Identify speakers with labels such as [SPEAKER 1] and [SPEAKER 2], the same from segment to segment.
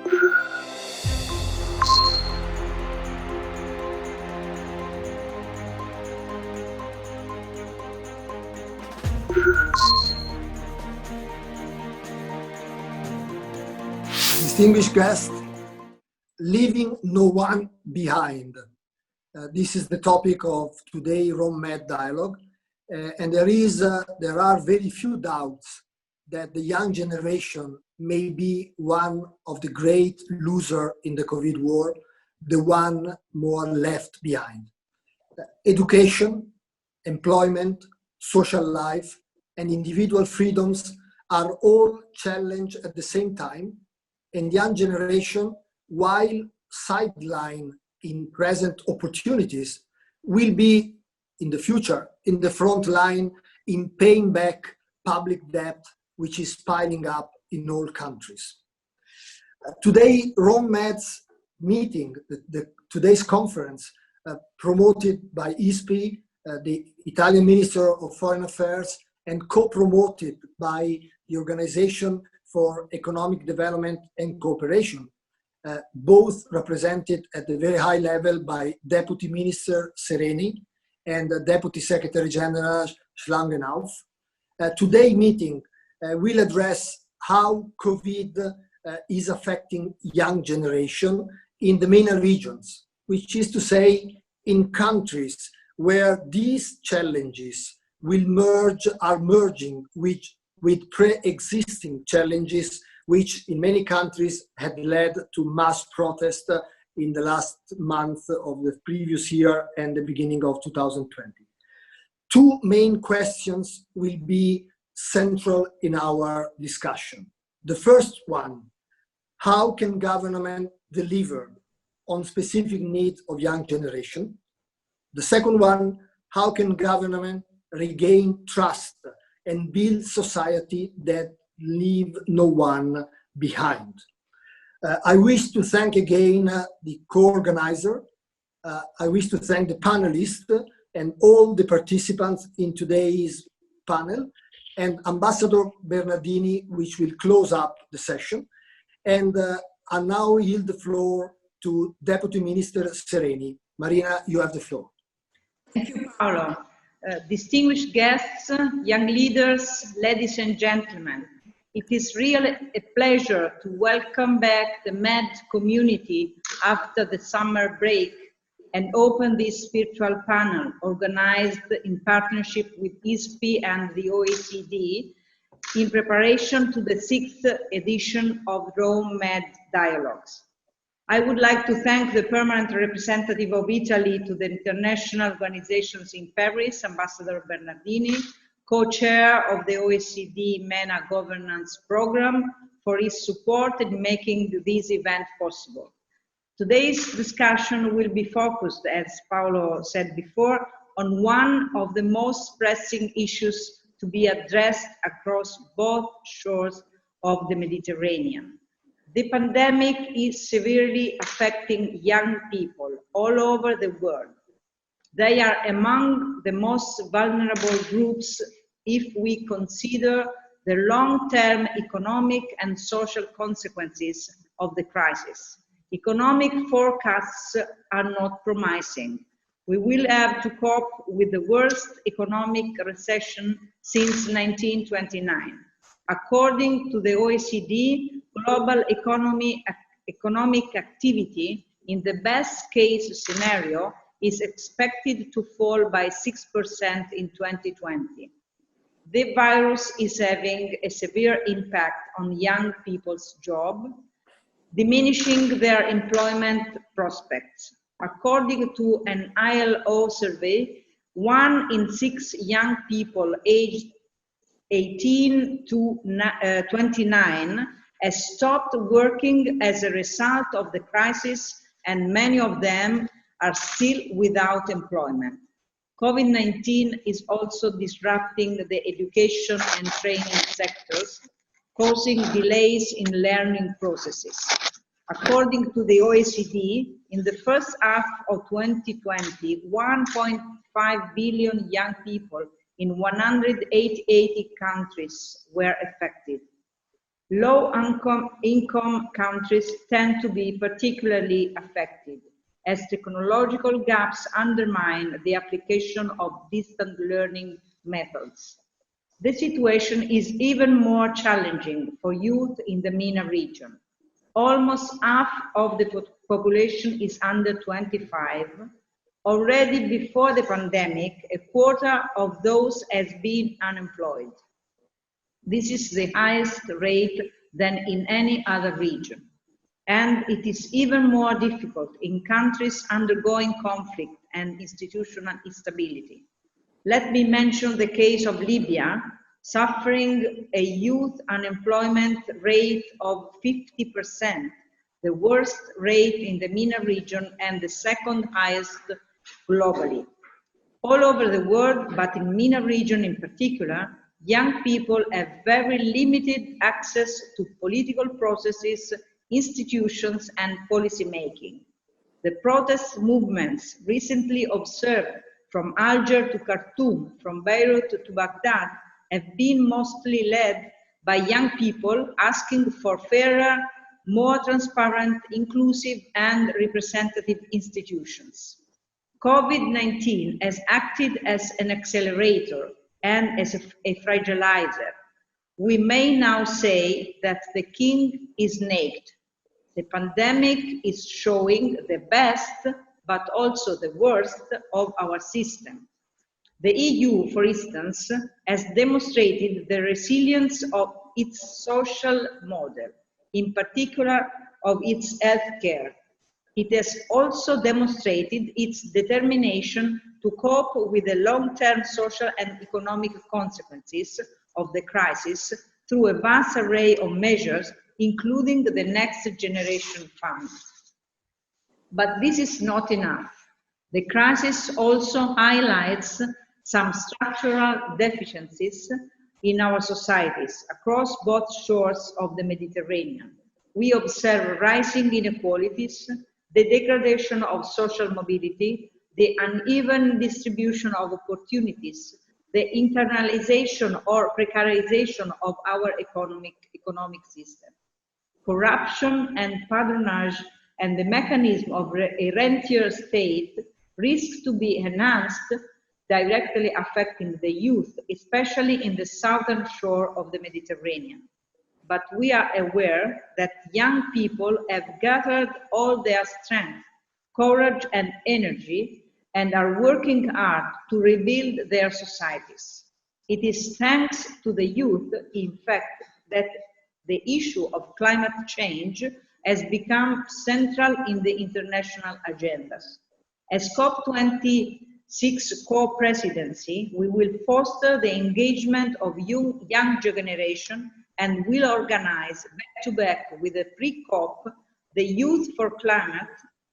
[SPEAKER 1] Distinguished guests, leaving no one behind. This is the topic of today's RoundMed dialogue, and there are very few doubts that the young generation may be one of the great losers in the COVID war, the one more left behind. Education, employment, social life, and individual freedoms are all challenged at the same time, and young generation, while sidelined in present opportunities, will be in the future in the front line in paying back public debt, which is piling up in all countries. Today, RoundMed's meeting, today's conference, promoted by ISPI, the Italian Minister of Foreign Affairs, and co-promoted by the Organization for Economic Development and Cooperation, both represented at a very high level by Deputy Minister Sereni and Deputy Secretary General Schlagenhauf. Today's meeting will address how COVID is affecting young generation in the MENA regions, which is to say in countries where these challenges are merging with pre-existing challenges, which in many countries had led to mass protest in the last month of the previous year and the beginning of 2020. Two main questions will be central in our discussion. The first one, how can government deliver on specific needs of young generation? The second one, how can government regain trust and build society that leave no one behind? I wish to thank again the co-organizer. I wish to thank the panelists and all the participants in today's panel, and Ambassador Bernardini, which will close up the session. And I now yield the floor to Deputy Minister Sereni. Marina, you have the floor.
[SPEAKER 2] Thank you, Paolo. Distinguished guests, young leaders, ladies and gentlemen, it is really a pleasure to welcome back the MED community after the summer break and open this virtual panel organized in partnership with ISPI and the OECD in preparation to the 6th edition of RoundMed Dialogues. I would like to thank the permanent representative of Italy to the international organizations in Paris, Ambassador Bernardini, co-chair of the OECD MENA governance program, for his support in making this event possible. Today's discussion will be focused, as Paolo said before, on one of the most pressing issues to be addressed across both shores of the Mediterranean. The pandemic is severely affecting young people all over the world. They are among the most vulnerable groups if we consider the long-term economic and social consequences of the crisis. Economic forecasts are not promising. We will have to cope with the worst economic recession since 1929. According to the OECD, global economic activity in the best case scenario is expected to fall by 6% in 2020. The virus is having a severe impact on young people's jobs, diminishing their employment prospects. According to an ILO survey, 1 in 6 young people aged 18 to 29 has stopped working as a result of the crisis, and many of them are still without employment. COVID-19 is also disrupting the education and training sectors, causing delays in learning processes. According to the OECD, in the first half of 2020, 1.5 billion young people in 180 countries were affected. Low-income countries tend to be particularly affected, as technological gaps undermine the application of distant learning methods. The situation is even more challenging for youth in the MENA region. Almost half of the population is under 25. Already before the pandemic, a quarter of those has been unemployed. This is the highest rate than in any other region. And it is even more difficult in countries undergoing conflict and institutional instability. Let me mention the case of Libya, suffering a youth unemployment rate of 50%, the worst rate in the MENA region and the second highest globally. All over the world, but in MENA region in particular, young people have very limited access to political processes, institutions, and policy making. The protest movements recently observed from Algiers to Khartoum, from Beirut to Baghdad, have been mostly led by young people asking for fairer, more transparent, inclusive, and representative institutions. COVID-19 has acted as an accelerator and as a fragilizer. We may now say that the king is naked. The pandemic is showing the best, but also the worst of our system. The EU, for instance, has demonstrated the resilience of its social model, in particular of its healthcare. It has also demonstrated its determination to cope with the long-term social and economic consequences of the crisis through a vast array of measures, including the Next Generation Fund. But this is not enough. The crisis also highlights some structural deficiencies in our societies across both shores of the Mediterranean. We observe rising inequalities, the degradation of social mobility, the uneven distribution of opportunities, the internalization or precarization of our economic system. Corruption and patronage and the mechanism of a rentier state risks to be enhanced, directly affecting the youth, especially in the southern shore of the Mediterranean. But we are aware that young people have gathered all their strength, courage, and energy and are working hard to rebuild their societies. It is thanks to the youth, in fact, that the issue of climate change has become central in the international agendas. As COP26 co-presidency, we will foster the engagement of young generation and will organize back-to-back with a pre-COP the Youth for Climate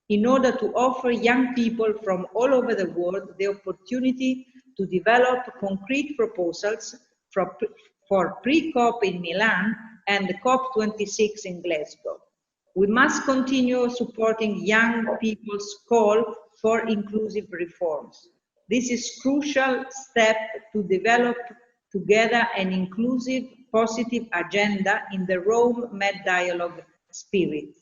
[SPEAKER 2] in order to offer young people from all over the world the opportunity to develop concrete proposals for pre-COP in Milan and COP26 in Glasgow. We must continue supporting young people's call for inclusive reforms. This is a crucial step to develop together an inclusive, positive agenda in the Rome-Med dialogue spirit.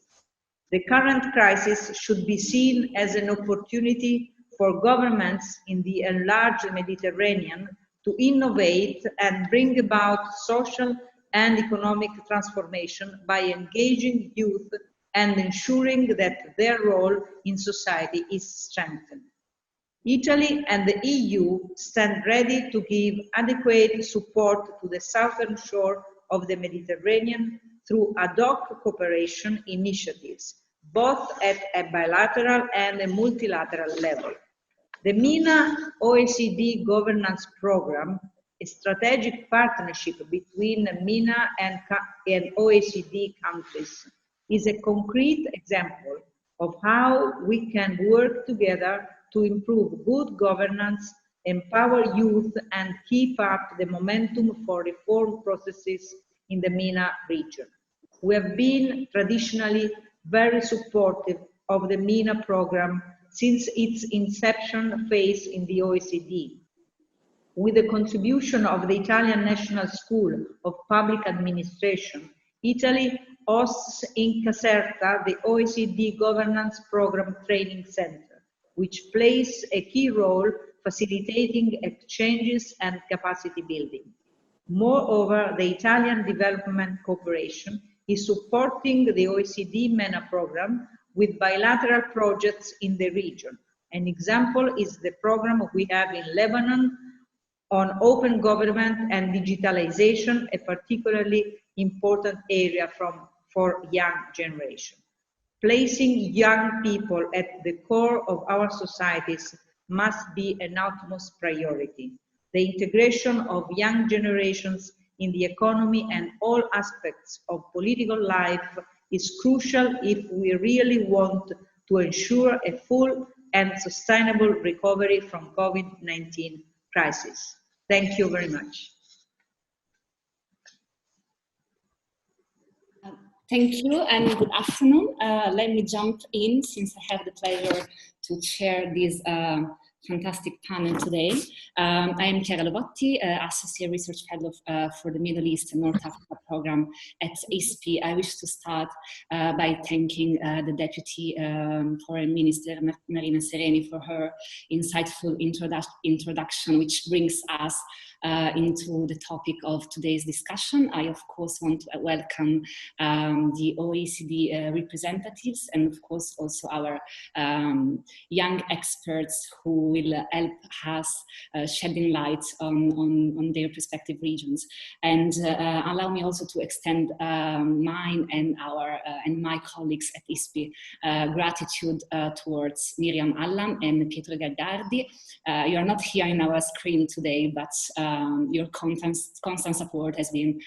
[SPEAKER 2] The current crisis should be seen as an opportunity for governments in the enlarged Mediterranean to innovate and bring about social and economic transformation by engaging youth and ensuring that their role in society is strengthened. Italy and the EU stand ready to give adequate support to the southern shore of the Mediterranean through ad hoc cooperation initiatives, both at a bilateral and a multilateral level. The MENA-OECD governance program, a strategic partnership between MENA and OECD countries, is a concrete example of how we can work together to improve good governance, empower youth, and keep up the momentum for reform processes in the MENA region. We have been traditionally very supportive of the MENA program since its inception phase in the OECD. With the contribution of the Italian National School of Public Administration, Italy hosts in Caserta the OECD Governance Program Training Center, which plays a key role facilitating exchanges and capacity building. Moreover, the Italian Development Cooperation is supporting the OECD MENA program with bilateral projects in the region. An example is the program we have in Lebanon on open government and digitalization, a particularly important area for young generation. Placing young people at the core of our societies must be an utmost priority. The integration of young generations in the economy and all aspects of political life is crucial if we really want to ensure a full and sustainable recovery from COVID-19 crisis. Thank you very much.
[SPEAKER 3] Thank you and good afternoon. Let me jump in since I have the pleasure to chair this fantastic panel today. I am Chiara Lovotti, Associate Research Fellow for the Middle East and North Africa program at ISPI. I wish to start by thanking the Deputy Foreign Minister, Marina Sereni, for her insightful introduction, which brings us into the topic of today's discussion. I, of course, want to welcome the OECD representatives and, of course, also our young experts who will help us shedding light on their respective regions. And allow me also to extend mine and my colleagues at ISPI gratitude towards Miriam Allam and Pietro Gagliardi. You are not here in our screen today, but your constant support has been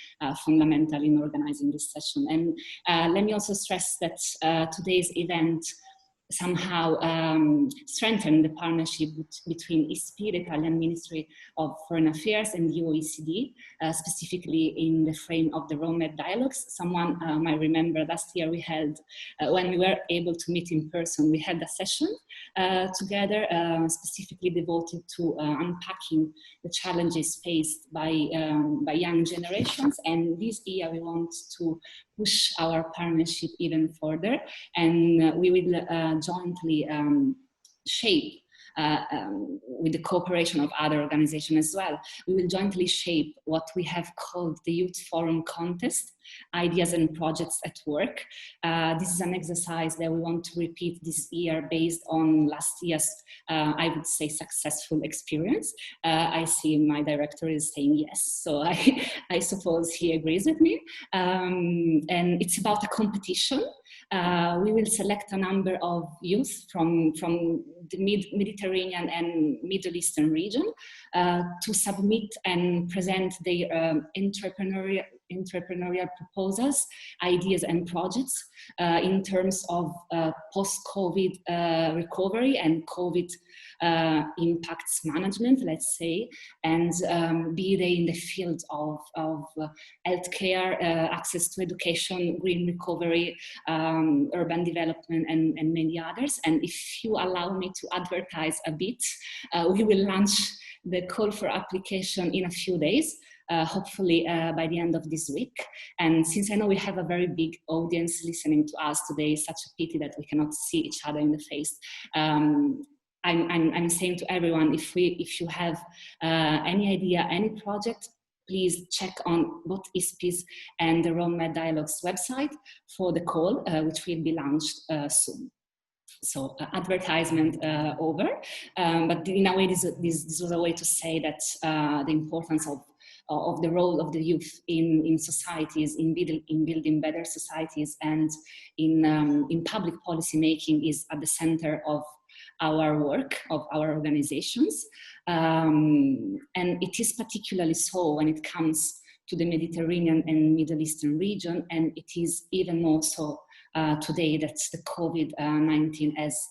[SPEAKER 3] fundamental in organizing this session. And let me also stress that today's event somehow strengthen the partnership between ISPI, the Italian Ministry of Foreign Affairs, and the OECD, specifically in the frame of the Rome-Med dialogues. Someone might remember last year we had, when we were able to meet in person, we had a session together specifically devoted to unpacking the challenges faced by young generations. And this year we want to push our partnership even further, and we will jointly shape, with the cooperation of other organizations as well, we will jointly shape what we have called the Youth Forum Contest, Ideas and Projects at Work. This is an exercise that we want to repeat this year based on last year's, I would say, successful experience. I see my director is saying yes, so I suppose he agrees with me. And it's about a competition. We will select a number of youth from the Mediterranean and Middle Eastern region to submit and present their entrepreneurial proposals, ideas and projects in terms of post-COVID recovery and COVID impacts management, let's say, and be they in the field of healthcare, access to education, green recovery, urban development, and many others. And if you allow me to advertise a bit, we will launch the call for application in a few days. Hopefully by the end of this week. And since I know we have a very big audience listening to us today, it's such a pity that we cannot see each other in the face. I'm saying to everyone, if you have any idea, any project, please check on both ISPI's and the Rome-Med Dialogues website for the call, which will be launched soon. So advertisement over, but in a way this was a way to say that the importance of the role of the youth in societies, in building better societies, and in public policy making is at the center of our work, of our organizations. And it is particularly so when it comes to the Mediterranean and Middle Eastern region, and it is even more so today that the COVID-19 has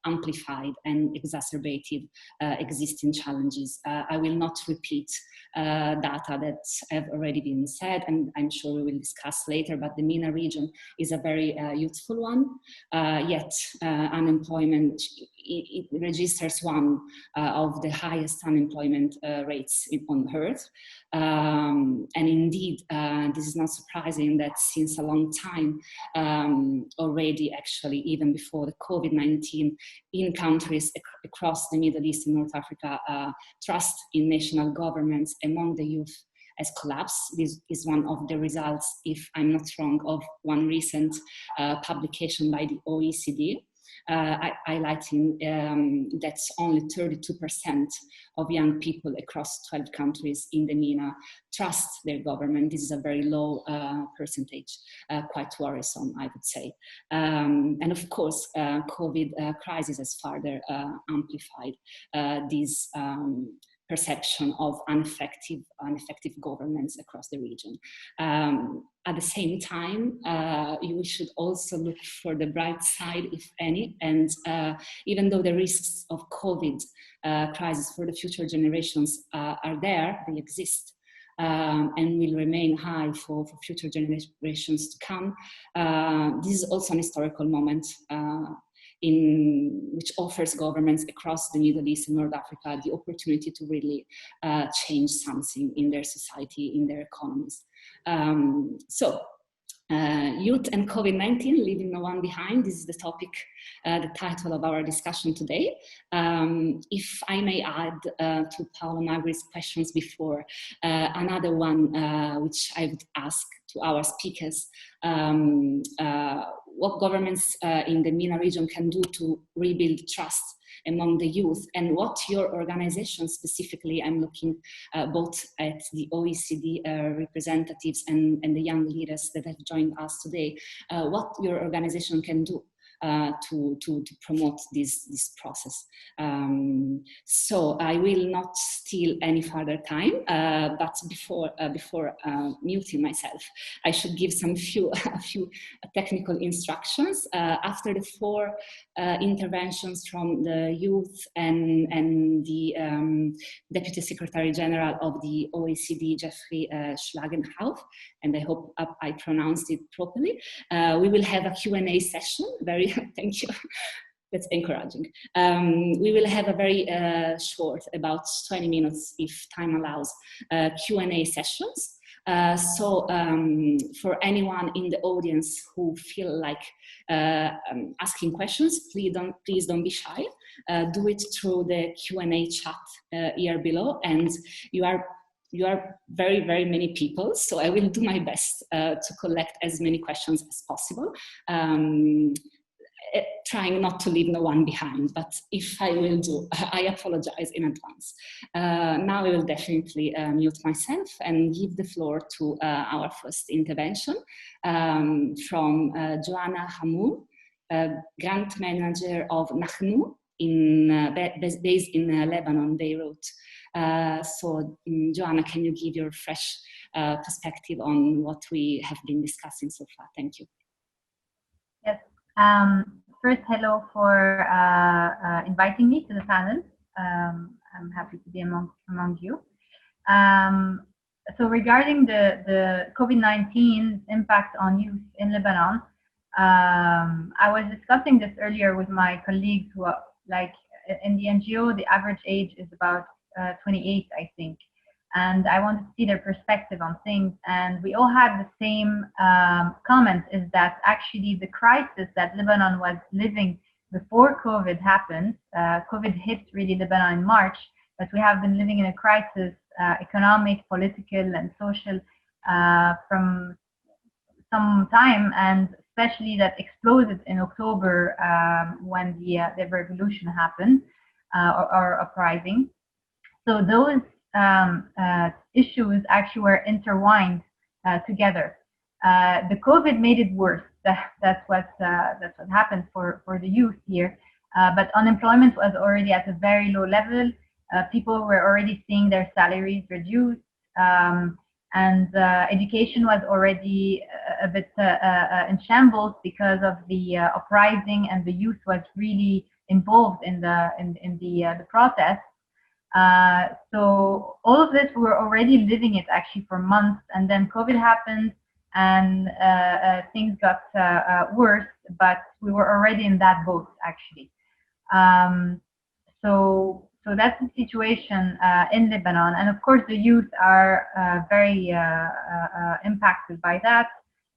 [SPEAKER 3] amplified and exacerbated existing challenges. I will not repeat data that have already been said, and I'm sure we will discuss later, but the MENA region is a very youthful one, yet unemployment, it registers one of the highest unemployment rates on earth. And indeed, this is not surprising that since a long time already, actually, even before the COVID-19, in countries across the Middle East and North Africa, trust in national governments among the youth has collapsed. This is one of the results, if I'm not wrong, of one recent publication by the OECD, highlighting that only 32% of young people across 12 countries in the MENA trust their government. This is a very low percentage, quite worrisome, I would say. And of course, COVID crisis has further amplified this perception of ineffective governments across the region. At the same time, we should also look for the bright side, if any, and even though the risks of COVID crisis for the future generations are there, they exist, and will remain high for future generations to come. This is also an historical moment in which offers governments across the Middle East and North Africa the opportunity to really change something in their society, in their economies. Youth and COVID-19, leaving no one behind. This is the topic, the title of our discussion today. If I may add to Paolo Magri's questions before, another one which I would ask to our speakers, what governments in the MENA region can do to rebuild trust among the youth, and what your organization specifically, I'm looking both at the OECD representatives and the young leaders that have joined us today, what your organization can do to promote this process. So I will not steal any further time, but before muting myself, I should give a few technical instructions. After the 4 interventions from the youth and the Deputy Secretary General of the OECD, Jeffrey Schlagenhauf, and I hope I pronounced it properly, we will have a Q&A session. Thank you. That's encouraging. We will have a very short, about 20 minutes, if time allows, Q&A sessions. So for anyone in the audience who feel like asking questions, please don't be shy. Do it through the Q&A chat here below, and you are very, very many people, so I will do my best to collect as many questions as possible. Trying not to leave no one behind, but if I will do, I apologize in advance. Now I will definitely mute myself and give the floor to our first intervention from Joana Hammour, Grant Manager of Nahnoo, based in Lebanon, Beirut. So Joana, can you give your fresh perspective on what we have been discussing so far? Thank you.
[SPEAKER 4] Yes. First, hello for inviting me to the panel. I'm happy to be among you. So regarding the COVID-19 impact on youth in Lebanon, I was discussing this earlier with my colleagues who are, like, in the NGO, the average age is about 28, I think. And I wanted to see their perspective on things. And we all had the same comment, is that actually the crisis that Lebanon was living before COVID happened, COVID hit really Lebanon in March, but we have been living in a crisis, economic, political, and social from some time, and especially that exploded in October when the revolution happened, or uprising. So those issues actually were intertwined together. The COVID made it worse. That's what happened for the youth here. But unemployment was already at a very low level. People were already seeing their salaries reduced, and education was already a bit in shambles because of the uprising, and the youth was really involved in the protest. So all of this, we were already living it actually for months, and then COVID happened, and things got worse, but we were already in that boat actually. So that's the situation in Lebanon, and of course the youth are very impacted by that,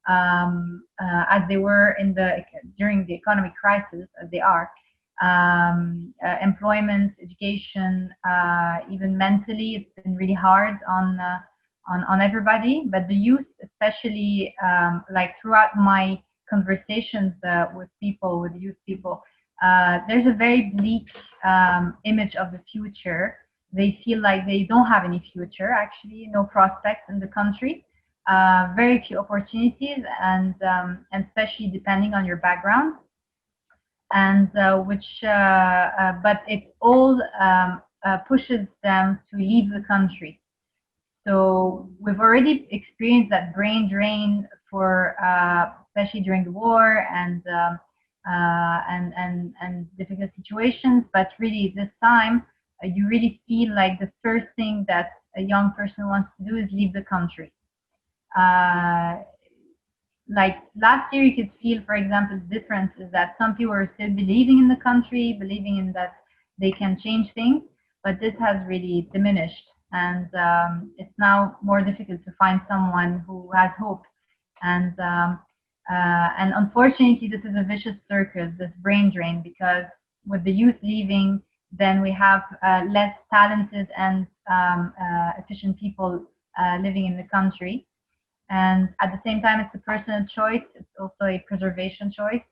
[SPEAKER 4] as they were during the economic crisis, as they are. Employment, education, even mentally, it's been really hard on everybody. But the youth, especially, like throughout my conversations with the youth people, there's a very bleak image of the future. They feel like they don't have any future, actually, no prospects in the country, very few opportunities, and especially depending on your background. And but it all pushes them to leave the country. So we've already experienced that brain drain for especially during the war and difficult situations. But really, this time you really feel like the first thing that a young person wants to do is leave the country. Like last year, you could feel, for example, the difference is that some people are still believing in the country, believing in that they can change things, but this has really diminished, and it's now more difficult to find someone who has hope. And unfortunately, this is a vicious circle, this brain drain, because with the youth leaving, then we have less talented and efficient people living in the country. And at the same time, it's a personal choice. It's also a preservation choice.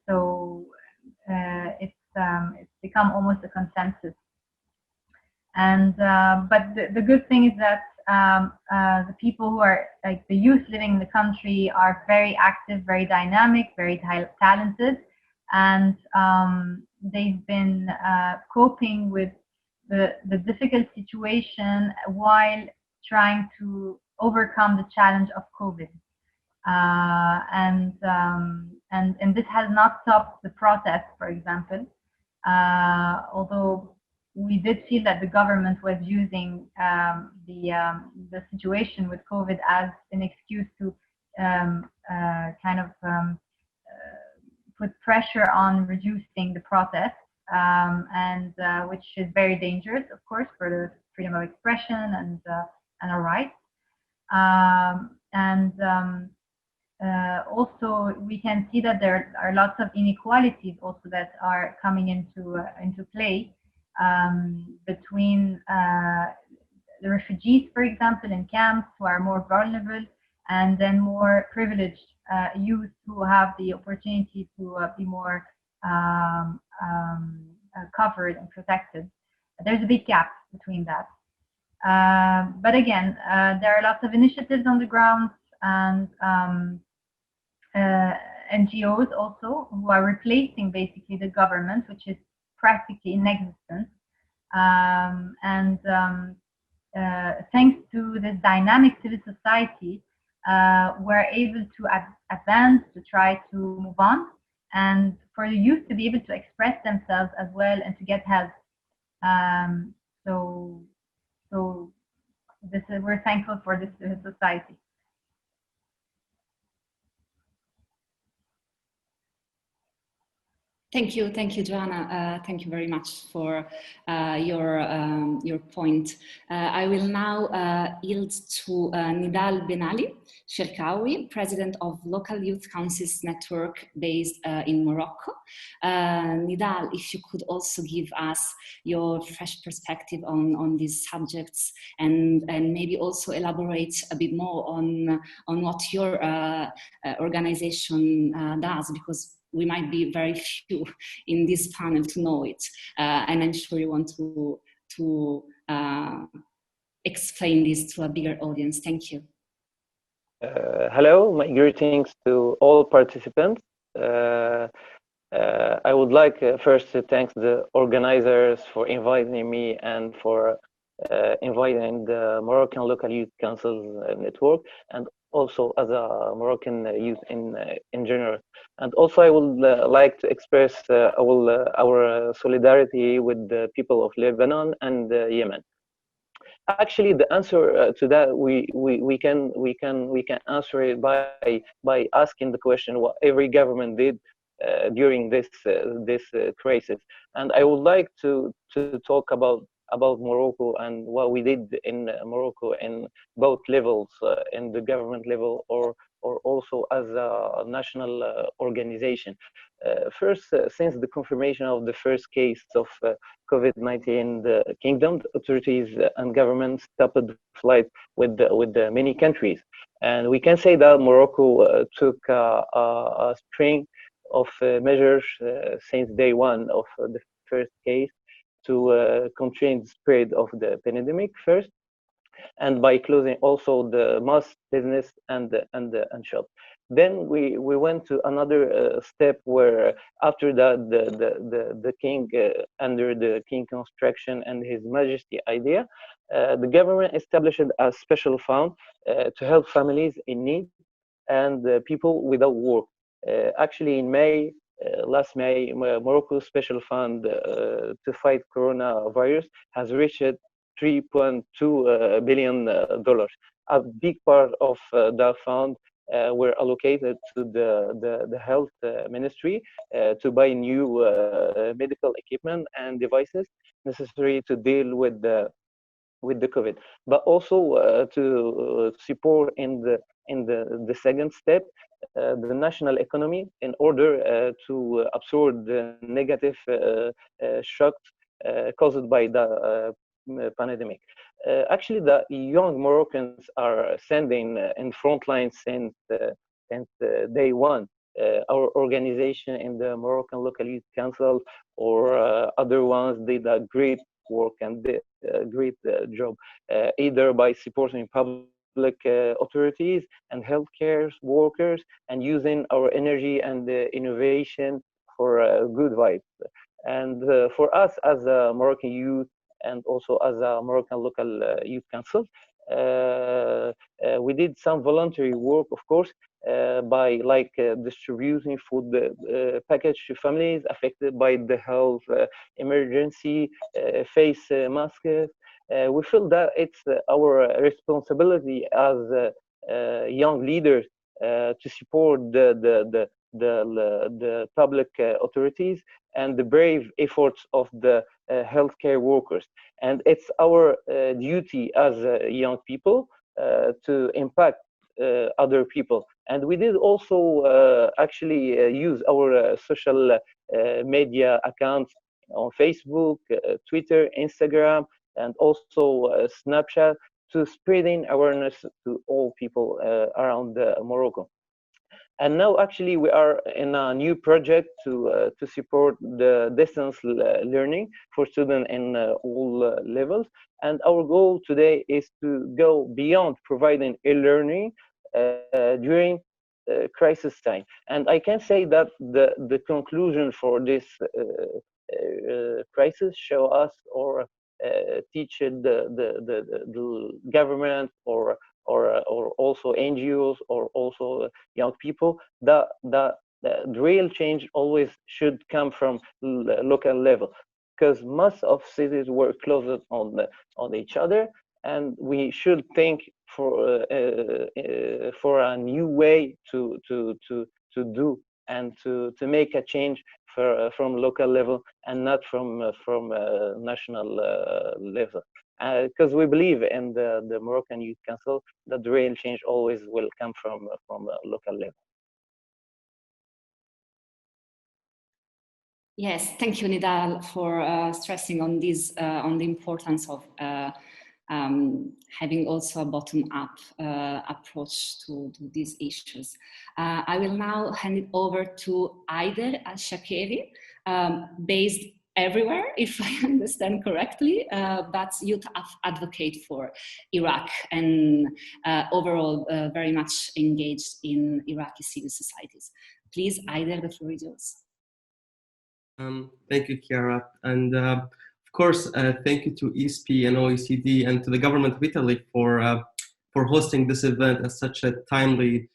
[SPEAKER 4] So it's become almost a consensus. And but the good thing is that the people who are like the youth living in the country are very active, very dynamic, very talented, and they've been coping with the difficult situation while trying to overcome the challenge of COVID, and this has not stopped the protest, for example. Although we did feel that the government was using the situation with COVID as an excuse to kind of put pressure on reducing the protest, and which is very dangerous, of course, for the freedom of expression and our rights. Also, we can see that there are lots of inequalities also that are coming into play between the refugees, for example, in camps, who are more vulnerable, and then more privileged youth who have the opportunity to be more covered and protected. There's a big gap between that. But again, there are lots of initiatives on the ground, and NGOs also, who are replacing basically the government, which is practically inexistent. Thanks to this dynamic civil society, we're able to advance, to try to move on, and for the youth to be able to express themselves as well and to get help. So we're thankful for this society.
[SPEAKER 3] Thank you, Joana. Thank you very much for your point. I will now yield to Nidal Benali, Cherkaoui, President of Local Youth Councils Network based in Morocco. Nidal, if you could also give us your fresh perspective on these subjects, and maybe also elaborate a bit more on what your organization does, because we might be very few in this panel to know it, and I'm sure you want to explain this to a bigger audience. Thank you.
[SPEAKER 5] Hello, my greetings to all participants. I would like first to thank the organizers for inviting me and for inviting the Moroccan local youth councils network, and also as a Moroccan youth in general. And also I would like to express our solidarity with the people of Lebanon and Yemen. Actually, the answer to that we can answer it by asking the question what every government did during this crisis. And I would like to talk about Morocco and what we did in Morocco in both levels, in the government level or also as a national organization. First, since the confirmation of the first case of COVID-19 in the kingdom, the authorities and governments stopped the flight with many countries. And we can say that Morocco took a string of measures since day one of the first case to contain the spread of the pandemic first, and by closing also the mosque business and shop. Then we went to another step where after that the king under the king construction and his majesty idea, the government established a special fund to help families in need and people without work. Actually in May, last May, Morocco's special fund to fight coronavirus has reached $3.2 billion. A big part of that fund were allocated to the health ministry to buy new medical equipment and devices necessary to deal with the COVID, but also to support in the second step the national economy in order to absorb the negative shocks caused by the pandemic. Actually, the young Moroccans are standing in front line since day one. Our organization in the Moroccan Local Youth Council or other ones did a great work and did a great job, either by supporting public authorities and healthcare workers and using our energy and innovation for good vibes. And for us as a Moroccan youth and also as a Moroccan Local Youth Council, we did some voluntary work, of course, by distributing food package to families affected by the health emergency, face masks. We feel that it's our responsibility as young leaders to support the public authorities and the brave efforts of the healthcare workers. And it's our duty as young people to impact other people. And we did also actually use our social media accounts on Facebook, Twitter, Instagram, and also Snapchat to spreading awareness to all people around Morocco. And now actually we are in a new project to support the distance learning for students in all levels. And our goal today is to go beyond providing e-learning during crisis time. And I can say that the conclusion for this crisis show us or teach the government or also NGOs or also young people that the real change always should come from local level, because most of cities were closed on each other, and we should think for a new way to do and to make a change from local level and not from national level. Because we believe in the Moroccan Youth Council that the real change always will come from a local level.
[SPEAKER 3] Yes, thank you, Nidal, for stressing on this, on the importance of having also a bottom-up approach to these issues. I will now hand it over to Hayder Shakeri, based everywhere, if I understand correctly, but youth advocate for Iraq and overall very much engaged in Iraqi civil societies. Please, Hayder, the floor is yours.
[SPEAKER 6] Thank you, Chiara. And of course, thank you to ISPI and OECD and to the government of Italy for hosting this event at such a timely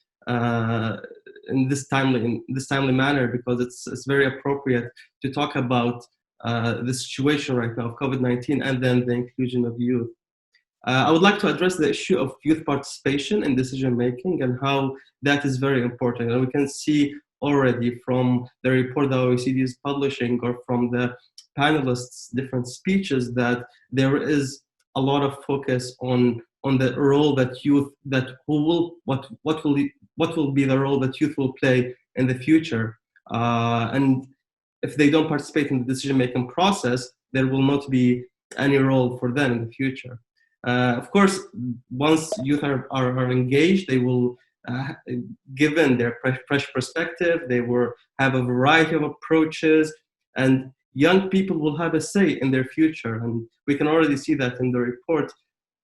[SPEAKER 6] in this timely manner, because it's very appropriate to talk about the situation right now of COVID-19 and then the inclusion of youth. I would like to address the issue of youth participation in decision making and how that is very important. And we can see already from the report that OECD is publishing or from the panelists' different speeches that there is a lot of focus on the role that youth, what will be the role that youth will play in the future. And if they don't participate in the decision-making process, there will not be any role for them in the future. Of course, once youth are engaged, they will, given their fresh perspective, they will have a variety of approaches, and young people will have a say in their future. And we can already see that in the report.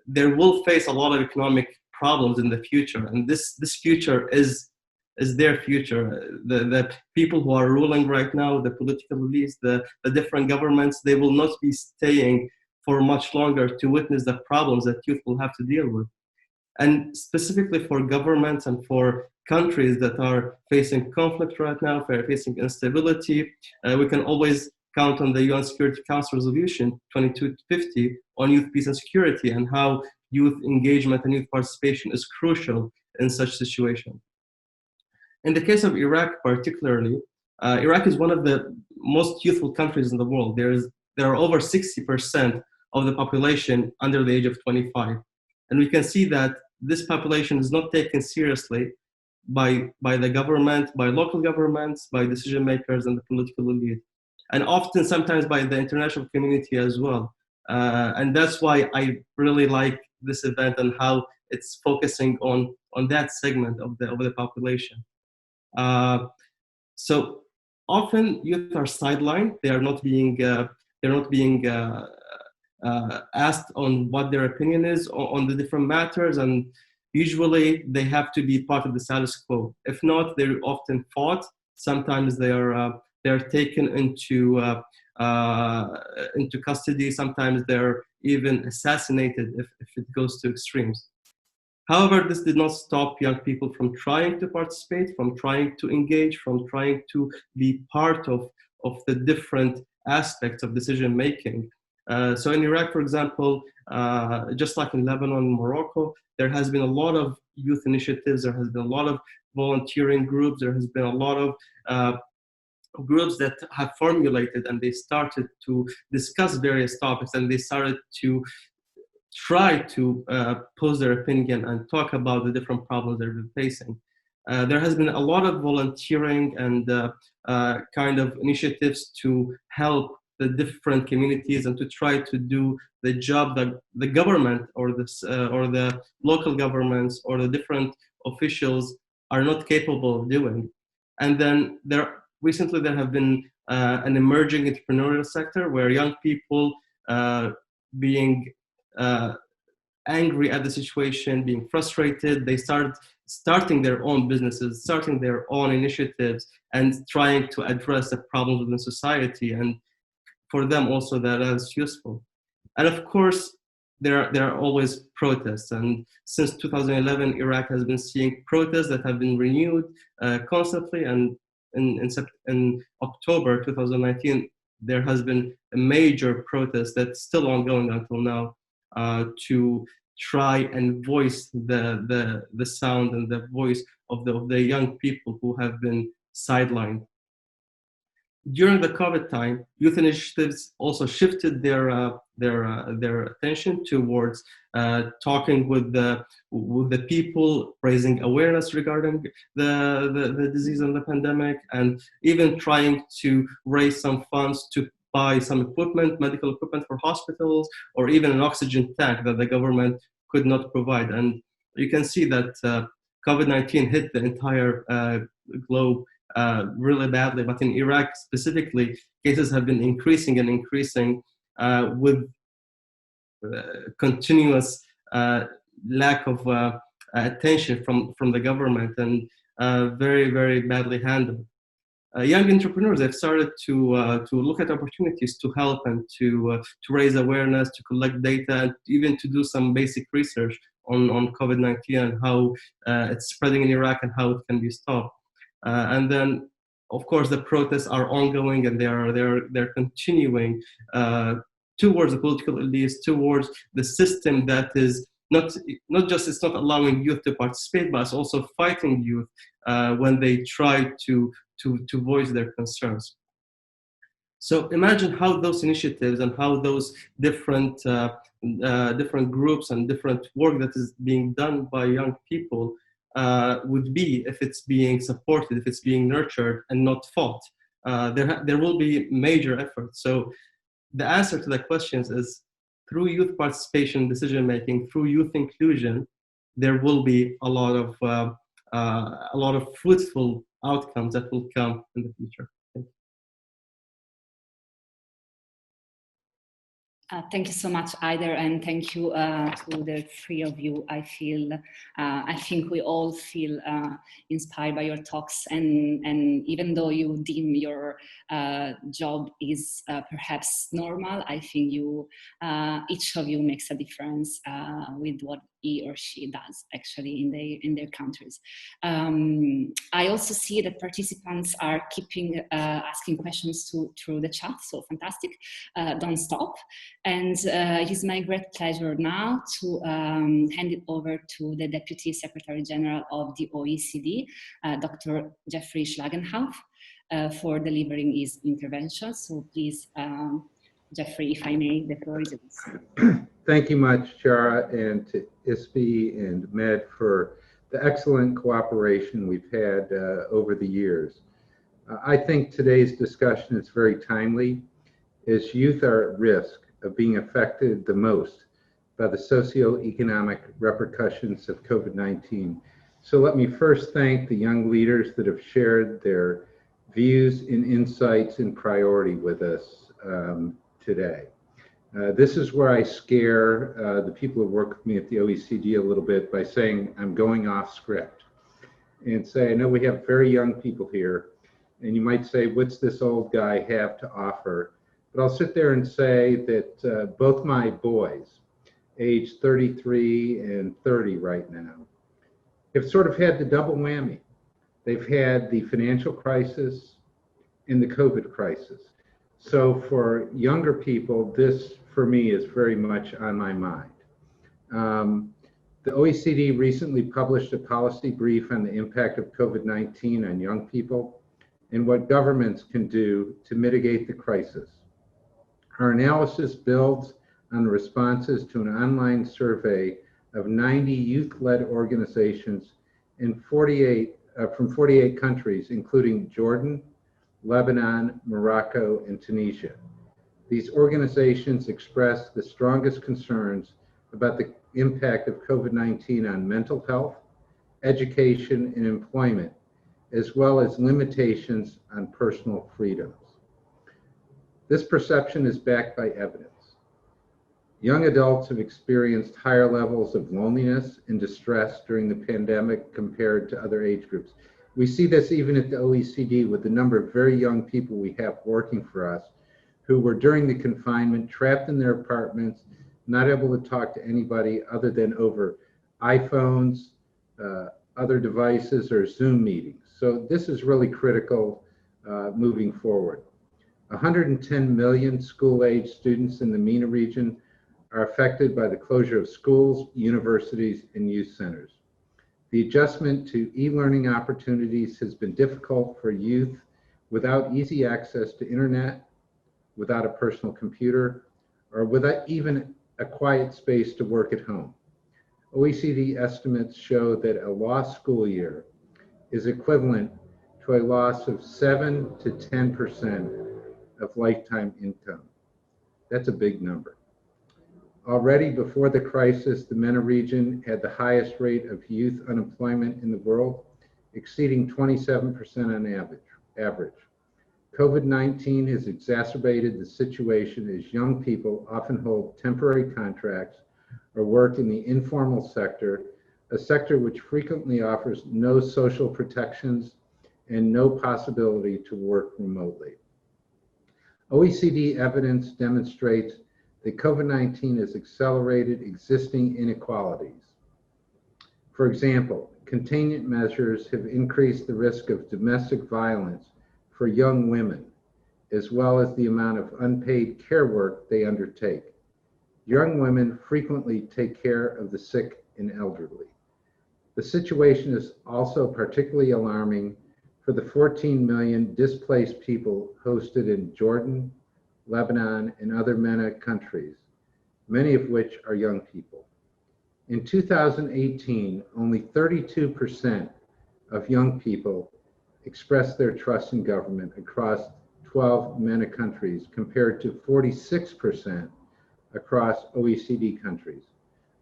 [SPEAKER 6] They will face a lot of economic problems in the future, and this future is their future. The people who are ruling right now, the political elites, the different governments, they will not be staying for much longer to witness the problems that youth will have to deal with. And specifically for governments and for countries that are facing conflict right now, facing instability, we can always count on the UN Security Council Resolution 2250 on youth, peace, and security, and how youth engagement and youth participation is crucial in such situations. In the case of Iraq particularly, Iraq is one of the most youthful countries in the world. There are over 60% of the population under the age of 25. And we can see that this population is not taken seriously by the government, by local governments, by decision makers and the political elite, and often sometimes by the international community as well. And that's why I really like this event and how it's focusing on that segment of the population. So often youth are sidelined. They are not being asked on what their opinion is on the different matters, and usually they have to be part of the status quo. If not, they're often fought. Sometimes they're taken into custody. Sometimes they're even assassinated if it goes to extremes. However, this did not stop young people from trying to participate, from trying to engage, from trying to be part of the different aspects of decision making. So in Iraq, for example, just like in Lebanon and Morocco, there has been a lot of youth initiatives, there has been a lot of volunteering groups, there has been a lot of groups that have formulated, and they started to discuss various topics, and they started to try to pose their opinion and talk about the different problems they've been facing. There has been a lot of volunteering and kind of initiatives to help the different communities and to try to do the job that the government or the local governments or the different officials are not capable of doing. And then recently there have been an emerging entrepreneurial sector where young people being angry at the situation, being frustrated, they starting their own businesses, starting their own initiatives, and trying to address the problems within society. And for them also that is useful. And of course, there are always protests. And since 2011, Iraq has been seeing protests that have been renewed constantly. And in October 2019, there has been a major protest that's still ongoing until now to try and voice the sound and the voice of the young people who have been sidelined. During the COVID time, youth initiatives also shifted their attention towards talking with the people, raising awareness regarding the disease and the pandemic, and even trying to raise some funds to buy some equipment, medical equipment for hospitals, or even an oxygen tank that the government could not provide. And you can see that COVID-19 hit the entire globe really badly, but in Iraq specifically, cases have been increasing and increasing with continuous lack of attention from the government, and very, very badly handled. young entrepreneurs have started to look at opportunities to help and to raise awareness, to collect data, and even to do some basic research on COVID-19 and how it's spreading in Iraq and how it can be stopped. And then, of course, the protests are ongoing and they're continuing towards the political elites, towards the system that is not just it's not allowing youth to participate, but it's also fighting youth when they try to voice their concerns. So imagine how those initiatives and how those different groups and different work that is being done by young people would be if it's being supported, if it's being nurtured and not fought. There will be major efforts. So the answer to the questions is through youth participation, decision making, through youth inclusion, there will be a lot of fruitful outcomes that will come in the future.
[SPEAKER 3] Thank you so much, Hayder, and thank you to the three of you. I think we all feel inspired by your talks, and even though you deem your job is perhaps normal, I think each of you makes a difference with what he or she does actually in their countries. I also see that participants are keeping asking questions through the chat, so fantastic. Don't stop. And it is my great pleasure now to hand it over to the Deputy Secretary General of the OECD, Dr. Jeffrey Schlagenhauf, for delivering his intervention. So please, Jeffrey, if I may, the floor is yours.
[SPEAKER 7] Thank you much, Chiara, and to ISPI and MED for the excellent cooperation we've had over the years. I think today's discussion is very timely, as youth are at risk of being affected the most by the socioeconomic repercussions of COVID-19. So let me first thank the young leaders that have shared their views and insights and priority with us today. This is where I scare the people who work with me at the OECD a little bit by saying I'm going off script and say, I know we have very young people here, and you might say, what's this old guy have to offer? But I'll sit there and say that both my boys, age 33 and 30 right now, have sort of had the double whammy. They've had the financial crisis and the COVID crisis. So for younger people, this for me is very much on my mind. The OECD recently published a policy brief on the impact of COVID-19 on young people and what governments can do to mitigate the crisis. Our analysis builds on the responses to an online survey of 90 youth-led organizations in from 48 countries, including Jordan, Lebanon, Morocco, and Tunisia. These organizations expressed the strongest concerns about the impact of COVID-19 on mental health, education, and employment, as well as limitations on personal freedoms. This perception is backed by evidence. Young adults have experienced higher levels of loneliness and distress during the pandemic compared to other age groups. We see this even at the OECD with the number of very young people we have working for us who were during the confinement trapped in their apartments, not able to talk to anybody other than over iPhones, other devices, or Zoom meetings. So this is really critical moving forward. 110 million school-age students in the MENA region are affected by the closure of schools, universities, and youth centers. The adjustment to e-learning opportunities has been difficult for youth without easy access to internet, without a personal computer, or without even a quiet space to work at home. OECD estimates show that a lost school year is equivalent to a loss of 7 to 10% of lifetime income. That's a big number. Already before the crisis, the MENA region had the highest rate of youth unemployment in the world, exceeding 27% on average. COVID-19 has exacerbated the situation as young people often hold temporary contracts or work in the informal sector, a sector which frequently offers no social protections and no possibility to work remotely. OECD evidence demonstrates that COVID-19 has accelerated existing inequalities. For example, containment measures have increased the risk of domestic violence for young women, as well as the amount of unpaid care work they undertake. Young women frequently take care of the sick and elderly. The situation is also particularly alarming for the 14 million displaced people hosted in Jordan, Lebanon, and other MENA countries, many of which are young people. In 2018, only 32% of young people expressed their trust in government across 12 MENA countries, compared to 46% across OECD countries.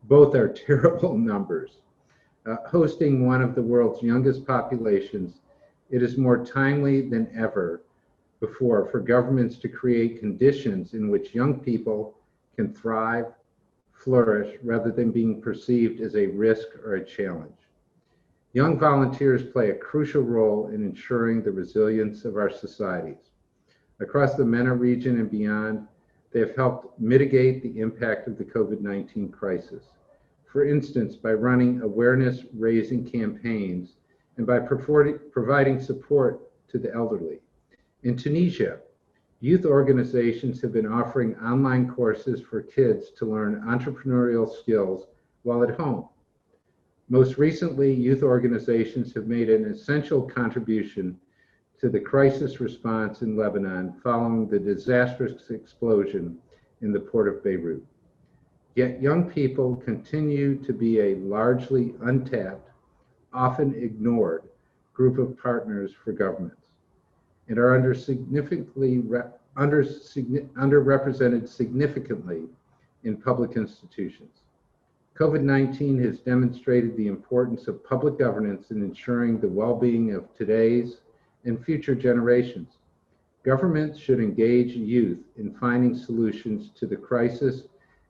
[SPEAKER 7] Both are terrible numbers. Hosting one of the world's youngest populations, it is more timely than ever before for governments to create conditions in which young people can thrive, flourish, rather than being perceived as a risk or a challenge. Young volunteers play a crucial role in ensuring the resilience of our societies. Across the MENA region and beyond, they have helped mitigate the impact of the COVID-19 crisis. For instance, by running awareness-raising campaigns and by providing support to the elderly. In Tunisia, youth organizations have been offering online courses for kids to learn entrepreneurial skills while at home. Most recently, youth organizations have made an essential contribution to the crisis response in Lebanon following the disastrous explosion in the port of Beirut. Yet young people continue to be a largely untapped, often ignored group of partners for governments, and are underrepresented significantly in public institutions. COVID-19 has demonstrated the importance of public governance in ensuring the well-being of today's and future generations. Governments should engage youth in finding solutions to the crisis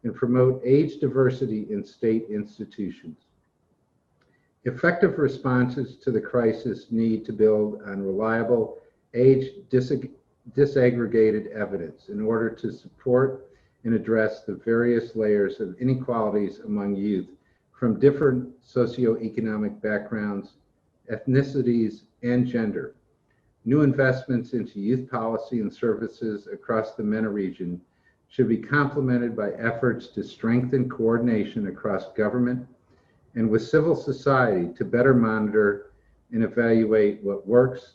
[SPEAKER 7] and promote age diversity in state institutions. Effective responses to the crisis need to build on reliable, age disaggregated evidence in order to support and address the various layers of inequalities among youth from different socioeconomic backgrounds, ethnicities, and gender. New investments into youth policy and services across the MENA region should be complemented by efforts to strengthen coordination across government and with civil society to better monitor and evaluate what works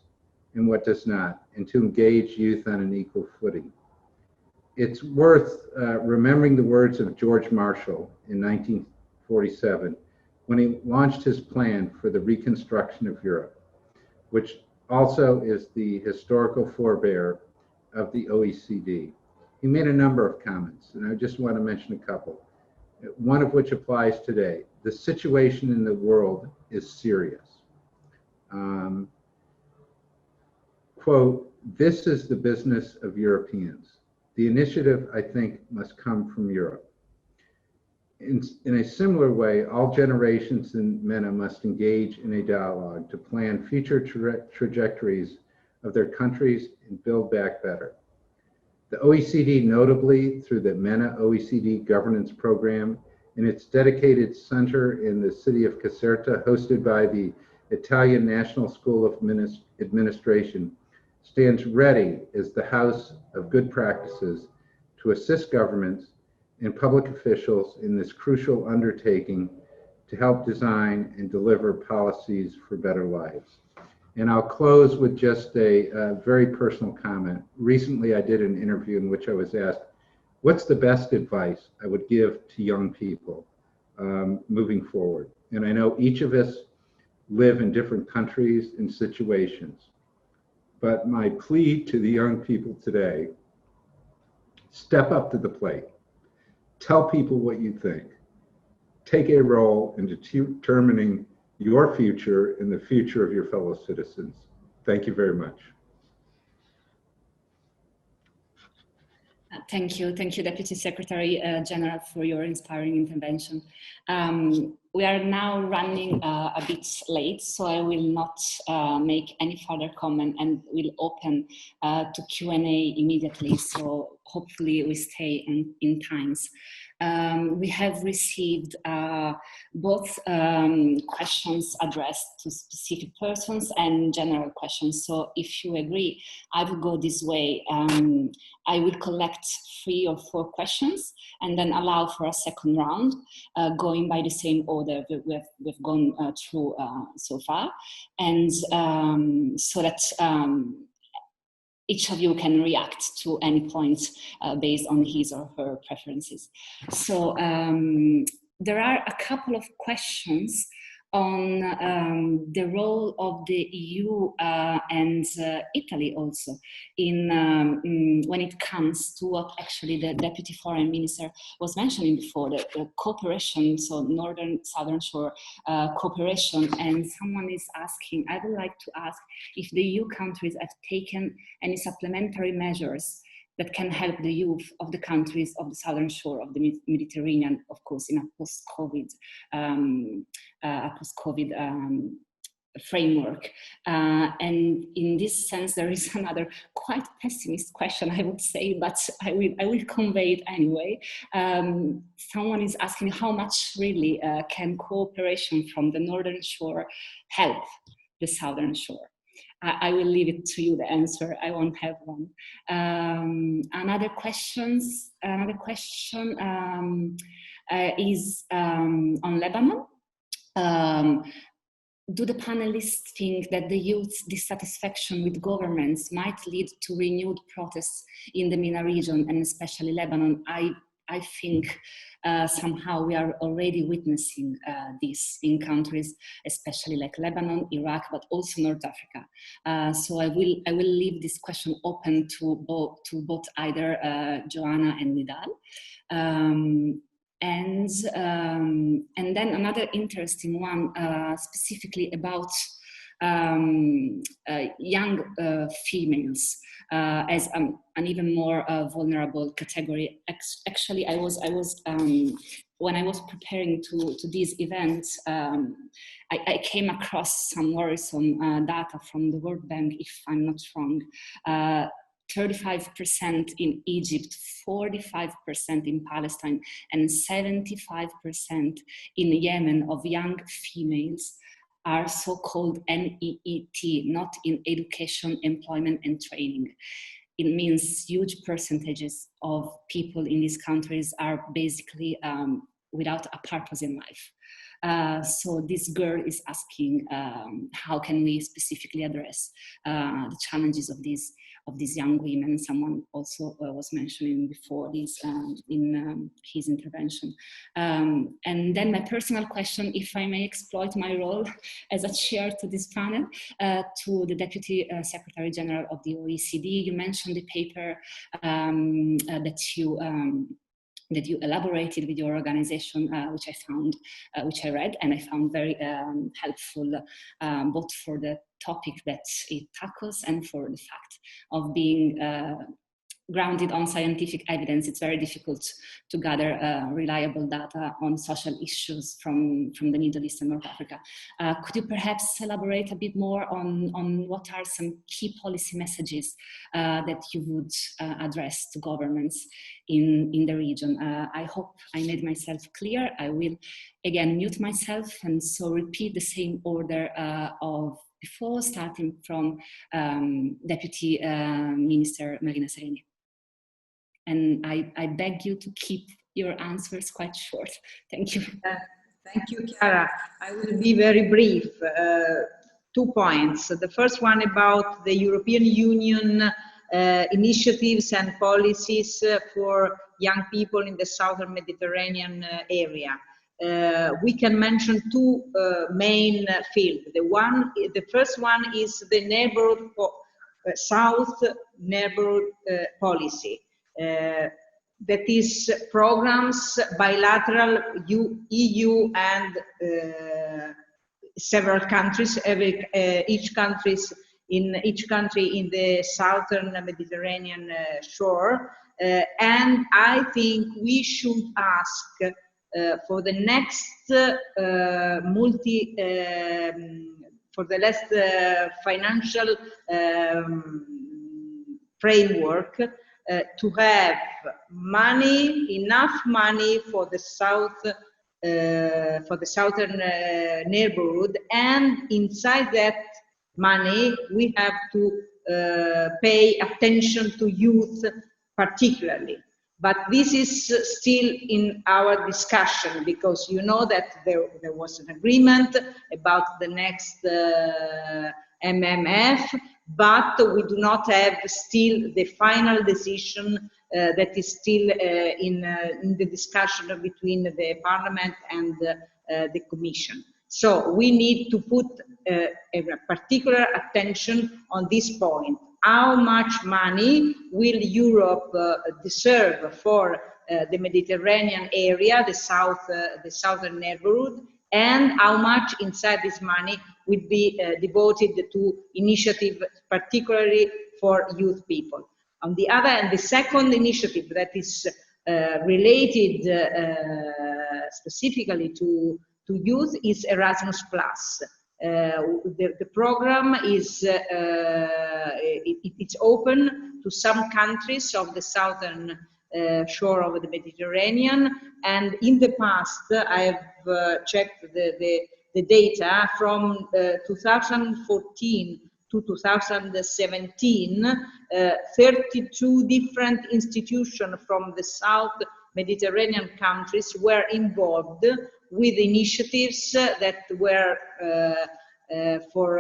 [SPEAKER 7] and what does not, and to engage youth on an equal footing. It's worth remembering the words of George Marshall in 1947 when he launched his plan for the reconstruction of Europe, which also is the historical forebear of the OECD. He made a number of comments, and I just want to mention a couple, one of which applies today. The situation in the world is serious. Quote, "This is the business of Europeans. The initiative, I think, must come from Europe." In a similar way, all generations in MENA must engage in a dialogue to plan future trajectories of their countries and build back better. The OECD, notably through the MENA-OECD Governance Program and its dedicated center in the city of Caserta, hosted by the Italian National School of Administration, stands ready as the house of good practices to assist governments and public officials in this crucial undertaking to help design and deliver policies for better lives. And I'll close with just a very personal comment. Recently, I did an interview in which I was asked, what's the best advice I would give to young people moving forward? And I know each of us live in different countries and situations, but my plea to the young people today, step up to the plate. Tell people what you think. Take a role in determining your future and the future of your fellow citizens. Thank you very much.
[SPEAKER 3] Thank you, Deputy Secretary General, for your inspiring intervention. we are now running a bit late, so I will not make any further comment and will open to Q&A immediately, so hopefully we stay in times. We have received both questions addressed to specific persons and general questions. So if you agree, I will go this way. I will collect 3 or 4 questions and then allow for a second round, going by the same order that we've gone through so far. And so that each of you can react to any point based on his or her preferences. So there are a couple of questions on the role of the EU and Italy also in when it comes to what actually the Deputy Foreign Minister was mentioning before, the cooperation, so Northern Southern Shore cooperation. And someone is asking, I would like to ask if the EU countries have taken any supplementary measures that can help the youth of the countries of the southern shore of the Mediterranean, of course, in a post-COVID framework. And in this sense, there is another quite pessimist question, I would say, but I will convey it anyway. Someone is asking how much really can cooperation from the northern shore help the southern shore? I will leave it to you, the answer. I won't have one. Another question is on Lebanon. Do the panelists think that the youth's dissatisfaction with governments might lead to renewed protests in the MENA region and especially Lebanon? I think somehow we are already witnessing this in countries, especially like Lebanon, Iraq, but also North Africa. So I will leave this question open to both either Joana and Nidal. And then another interesting one, specifically about young females as an even more vulnerable category. Actually, I was when I was preparing to this event, I came across some worrisome data from the World Bank, if I'm not wrong. 35% in Egypt, 45% in Palestine, and 75% in Yemen of young females are so-called NEET, not in education, employment, and training. It means huge percentages of people in these countries are basically without a purpose in life. So this girl is asking how can we specifically address the challenges of these young women. Someone also was mentioning before this in his intervention. And then my personal question, if I may exploit my role as a chair to this panel, to the Deputy Secretary General of the OECD. You mentioned the paper that you elaborated with your organization, which I found, which I read, and I found very helpful, both for the topic that it tackles and for the fact of being grounded on scientific evidence. It's very difficult to gather reliable data on social issues from the Middle East and North Africa. Could you perhaps elaborate a bit more on what are some key policy messages that you would address to governments in the region? I hope I made myself clear. I will again mute myself and so repeat the same order of before, starting from Deputy Minister Marina Sereni. And I beg you to keep your answers quite short. Thank you.
[SPEAKER 2] Thank you, Chiara. I will be very brief. 2 points. The first one about the European Union initiatives and policies for young people in the southern Mediterranean area. We can mention 2 main fields. The first one is the neighborhood south neighborhood policy. That is programs, bilateral EU and several countries, each country in the southern Mediterranean shore. And I think we should ask for the next for the last financial framework, to have money, enough money for the southern neighborhood, and inside that money we have to pay attention to youth particularly. But this is still in our discussion, because you know that there was an agreement about the next MMF, but we do not have still the final decision that is still in the discussion between the Parliament and the Commission. So we need to put a particular attention on this point. How much money will Europe deserve for the Mediterranean area, the southern neighborhood, and how much inside this money will be devoted to initiative, particularly for youth people. On the other hand, the second initiative that is related specifically to youth is Erasmus+. The program is it's open to some countries of the southern shore of the Mediterranean, and in the past I have checked the data from 2014 to 2017. 32 different institutions from the South Mediterranean countries were involved with initiatives that were for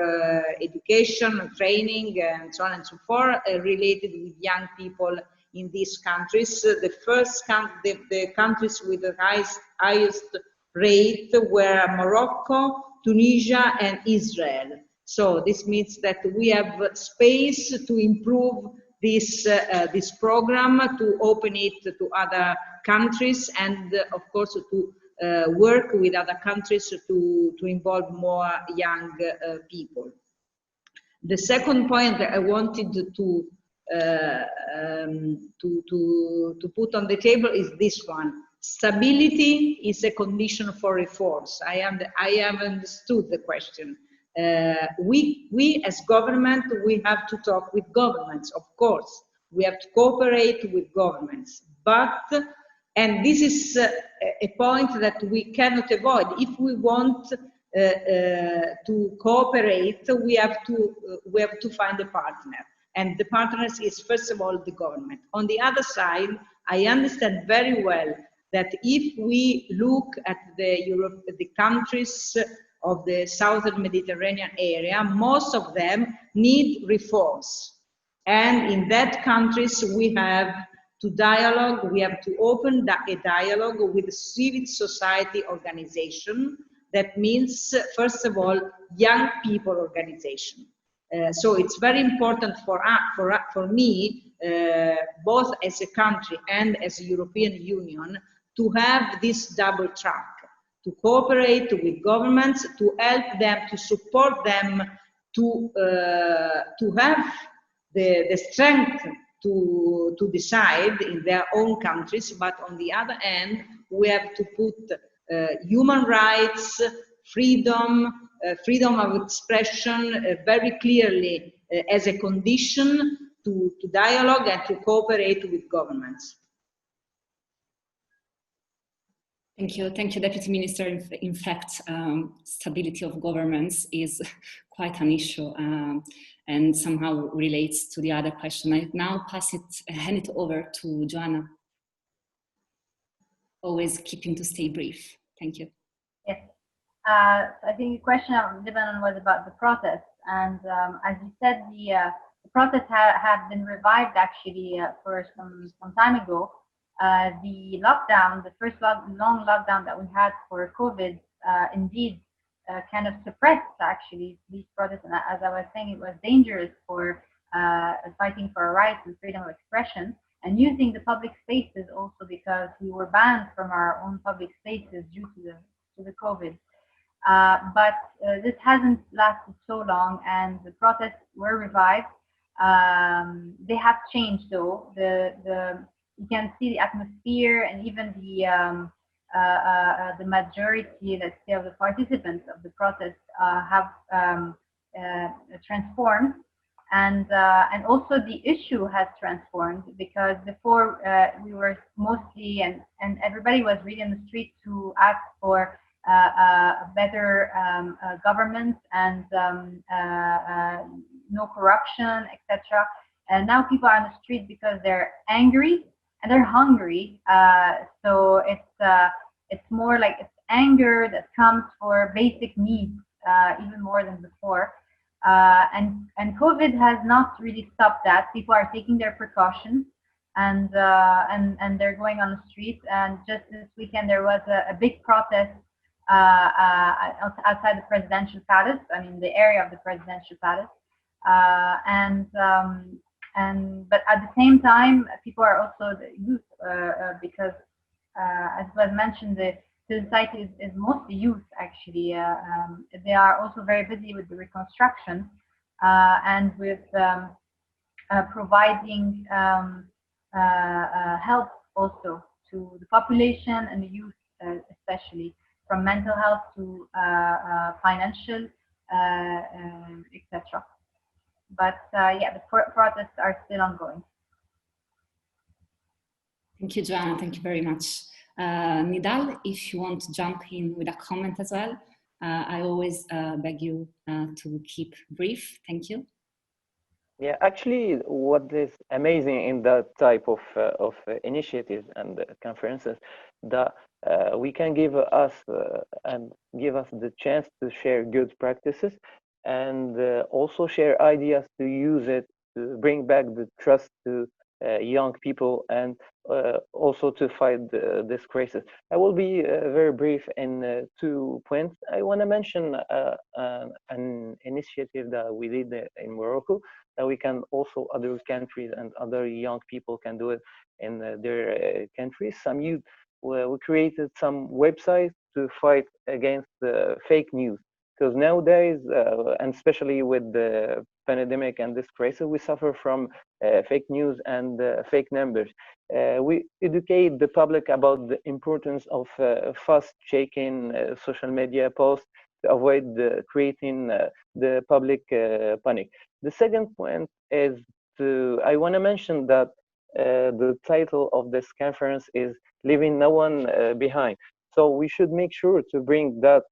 [SPEAKER 2] education, training, and so on and so forth, related with young people in these countries. The countries with the highest rate were Morocco, Tunisia, and Israel. So this means that we have space to improve this program, to open it to other countries, and of course to work with other countries to involve more young people. The second point that I wanted to put on the table is this one. Stability is a condition for reforms. I have understood the question. We as government, we have to talk with governments, of course. We have to cooperate with governments, and this is a point that we cannot avoid. If we want to cooperate, we have to find a partner, and the partners is first of all the government. On the other side, I understand very well that if we look at the countries of the southern Mediterranean area, most of them need reforms, and in that countries we have to dialogue. We have to open a dialogue with civil society organization. That means, first of all, young people organization. So it's very important for me, both as a country and as a European Union, to have this double track, to cooperate with governments, to help them, to support them, to have the strength to decide in their own countries, but on the other hand, we have to put human rights, freedom of expression very clearly as a condition to dialogue and to cooperate with governments.
[SPEAKER 3] Thank you, Deputy Minister. In fact, stability of governments is quite an issue and somehow relates to the other question. I now hand it over to Joana. Always keeping to stay brief. Thank you.
[SPEAKER 4] Yes, I think the question of Lebanon was about the process, and as you said, the process had been revived actually for some time ago. The lockdown, the first long lockdown that we had for COVID, indeed kind of suppressed actually these protests. And as I was saying, it was dangerous for fighting for our rights and freedom of expression, and using the public spaces also, because we were banned from our own public spaces due to the COVID. But this hasn't lasted so long, and the protests were revived. They have changed though. You can see the atmosphere and even the majority, let's say, of the participants of the protest have transformed, and also the issue has transformed, because before we were mostly and everybody was really in the street to ask for a better government and no corruption, etc. And now people are on the street because they're angry and they're hungry. So it's more like it's anger that comes for basic needs, even more than before. And COVID has not really stopped that. People are taking their precautions, and they're going on the street. And just this weekend there was a big protest outside the presidential palace. I mean, the area of the presidential palace. But at the same time, people are also the youth, because as was mentioned, the society is mostly youth, actually. They are also very busy with the reconstruction and with providing help also to the population and the youth, especially from mental health to financial, etc. But yeah, the protests are still ongoing.
[SPEAKER 3] Thank you, Joana. Thank you very much. Nidal, if you want to jump in with a comment as well, I always beg you to keep brief. Thank you.
[SPEAKER 5] Yeah, actually, what is amazing in that type of initiatives and conferences, that we can give us the chance to share good practices, and also share ideas to use it to bring back the trust to young people, and also to fight this crisis. I will be very brief in 2 points. I want to mention an initiative that we did in Morocco, that we can also, other countries and other young people can do it in their countries. Some youth, we created some websites to fight against the fake news. Because nowadays, and especially with the pandemic and this crisis, we suffer from fake news and fake numbers. We educate the public about the importance of fast-checking social media posts to avoid creating the public panic. The second point is I want to mention that the title of this conference is "Leaving No One Behind." So we should make sure to bring that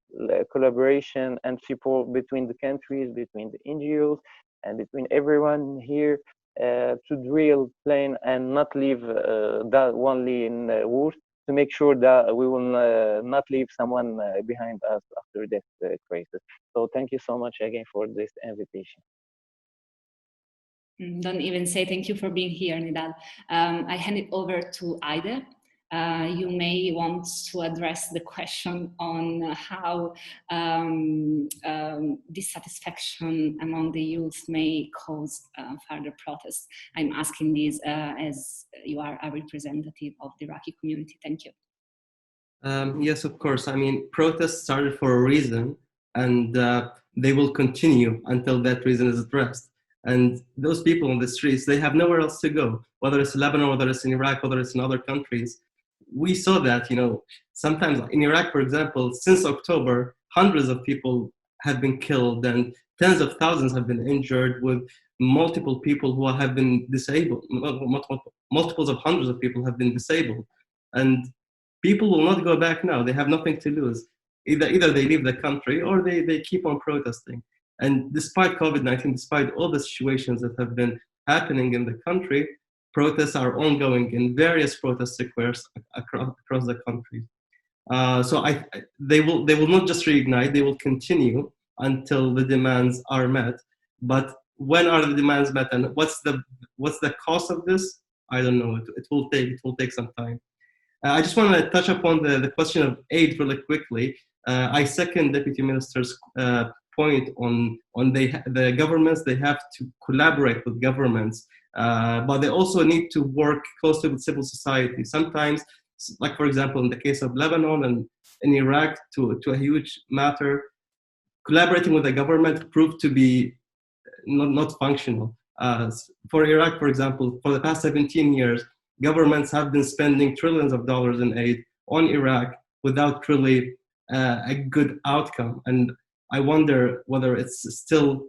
[SPEAKER 5] collaboration and support between the countries, between the NGOs, and between everyone here to the real plane, and not leave that only in words, to make sure that we will not leave someone behind us after this crisis. So thank you so much again for this invitation.
[SPEAKER 3] Don't even say thank you for being here, Nidal. I hand it over to Hayder. You may want to address the question on how dissatisfaction among the youth may cause further protests. I'm asking this as you are a representative of the Iraqi community. Thank you.
[SPEAKER 6] Yes, of course. I mean, protests started for a reason, and they will continue until that reason is addressed. And those people on the streets, they have nowhere else to go, whether it's Lebanon, whether it's in Iraq, whether it's in other countries. We saw that, sometimes in Iraq, for example, since October, hundreds of people have been killed and tens of thousands have been injured, with multiple people who have been disabled, multiples of hundreds of people have been disabled. And people will not go back now. They have nothing to lose. Either they leave the country or they keep on protesting. And despite COVID-19, despite all the situations that have been happening in the country, protests are ongoing in various protest squares across the country. So they will not just reignite; they will continue until the demands are met. But when are the demands met, and what's the cost of this? I don't know. It will take some time. I just want to touch upon the question of aid really quickly. I second Deputy Minister's point on the governments. They have to collaborate with governments. But they also need to work closely with civil society. Sometimes, like for example, in the case of Lebanon and in Iraq, to a huge matter, collaborating with the government proved to be not functional. For Iraq, for example, for the past 17 years, governments have been spending trillions of dollars in aid on Iraq, without really a good outcome. And I wonder whether it's still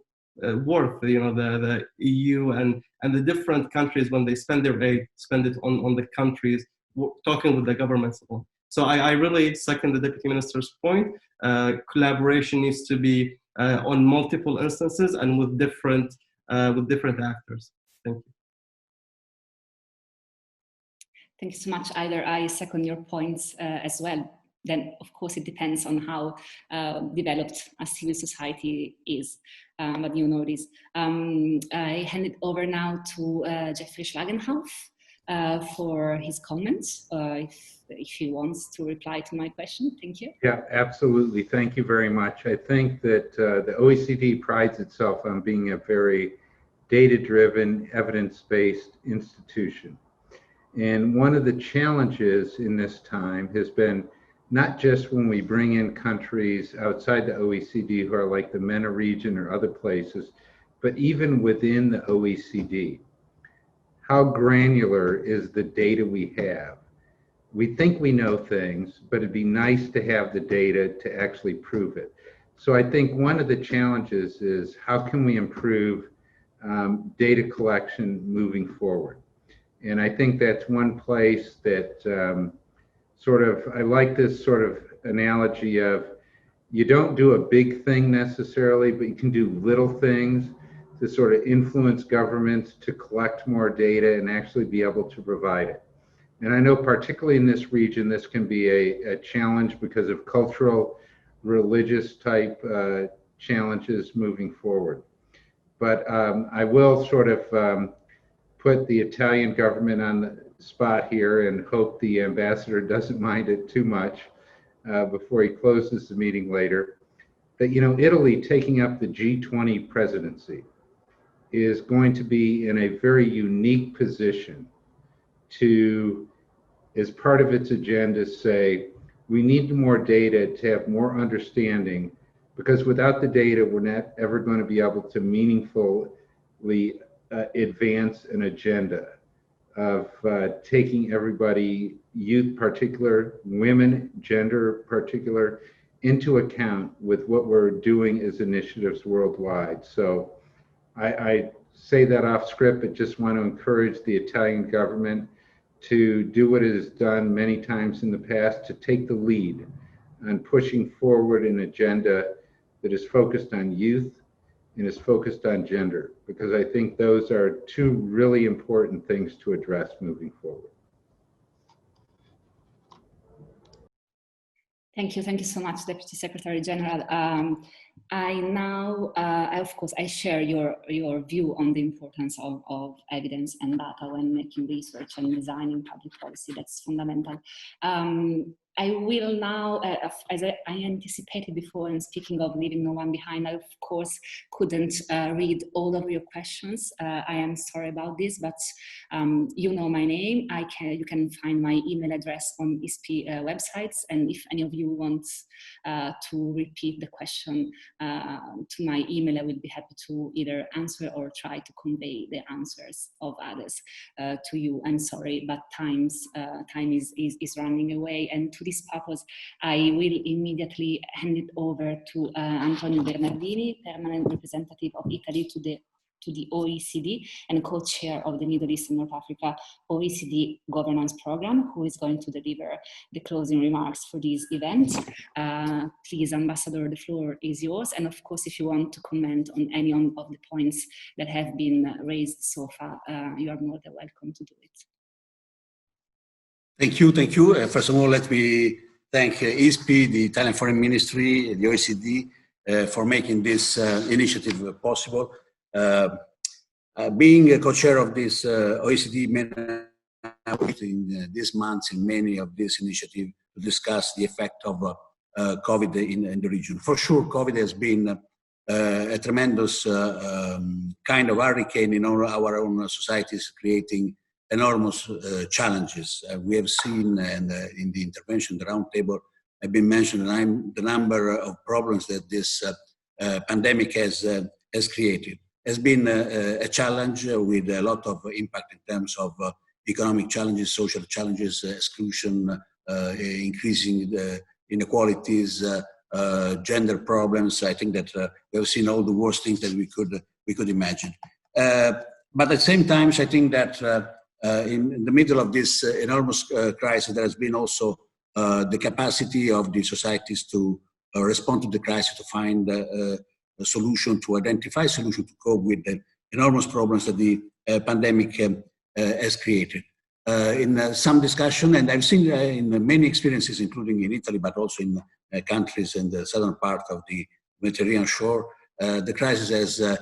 [SPEAKER 6] worth, the EU and the different countries, when they spend their aid, spend it on the countries, talking with the governments. So I really second the Deputy Minister's point. Collaboration needs to be on multiple instances and with different actors. Thank you.
[SPEAKER 3] Thank you so much, Hayder. I second your points as well. Then, of course, it depends on how developed a civil society is, but you know this. I hand it over now to Jeffrey Schlagenhauf for his comments, if he wants to reply to my question. Thank you.
[SPEAKER 7] Yeah, absolutely. Thank you very much. I think that the OECD prides itself on being a very data-driven, evidence-based institution. And one of the challenges in this time has been not just when we bring in countries outside the OECD who are like the MENA region or other places, but even within the OECD. How granular is the data we have? We think we know things, but it'd be nice to have the data to actually prove it. So I think one of the challenges is how can we improve data collection moving forward? And I think that's one place that I like this sort of analogy of, you don't do a big thing necessarily, but you can do little things to sort of influence governments to collect more data and actually be able to provide it. And I know particularly in this region, this can be a challenge because of cultural, religious type challenges moving forward. But I will sort of put the Italian government on the spot here and hope the ambassador doesn't mind it too much before he closes the meeting later, that, Italy taking up the G20 presidency is going to be in a very unique position to, as part of its agenda, say, we need more data to have more understanding, because without the data, we're not ever going to be able to meaningfully advance an agenda of taking everybody, youth particular, women, gender particular, into account with what we're doing as initiatives worldwide. So I say that off script, but just want to encourage the Italian government to do what it has done many times in the past, to take the lead on pushing forward an agenda that is focused on youth and is focused on gender, because I think those are two really important things to address moving forward.
[SPEAKER 3] Thank you so much, Deputy Secretary General. Of course, I share your view on the importance of evidence and data when making research and designing public policy. That's fundamental. I will now, as I anticipated before, and speaking of leaving no one behind, I of course couldn't read all of your questions. I am sorry about this, but you know my name. You can find my email address on ISPI websites, and if any of you want to repeat the question to my email, I will be happy to either answer or try to convey the answers of others to you. I'm sorry, but time is running away, and to this purpose, I will immediately hand it over to Antonio Bernardini, permanent representative of Italy to the OECD and co-chair of the Middle East and North Africa OECD Governance Program, who is going to deliver the closing remarks for this event. Please, Ambassador, the floor is yours. And of course, if you want to comment on any of the points that have been raised so far, you are more than welcome to do it.
[SPEAKER 8] Thank you. First of all, let me thank ISPI, the Italian Foreign Ministry, the OECD for making this initiative possible. Being a co-chair of this OECD MENA in these months in many of these initiatives to discuss the effect of COVID in the region. For sure, COVID has been a tremendous kind of hurricane in our own societies, creating enormous challenges. We have seen, and in the intervention, the roundtable, I've been mentioning the number of problems that this pandemic has created. Has been a challenge with a lot of impact in terms of economic challenges, social challenges, exclusion, increasing the inequalities, gender problems. I think that we have seen all the worst things that we could imagine. But at the same time, I think that in the middle of this enormous crisis, there has been also the capacity of the societies to respond to the crisis, to find a solution, to identify a solution to cope with the enormous problems that the pandemic has created. In some discussion, and I've seen in many experiences, including in Italy, but also in countries in the southern part of the Mediterranean shore, the crisis has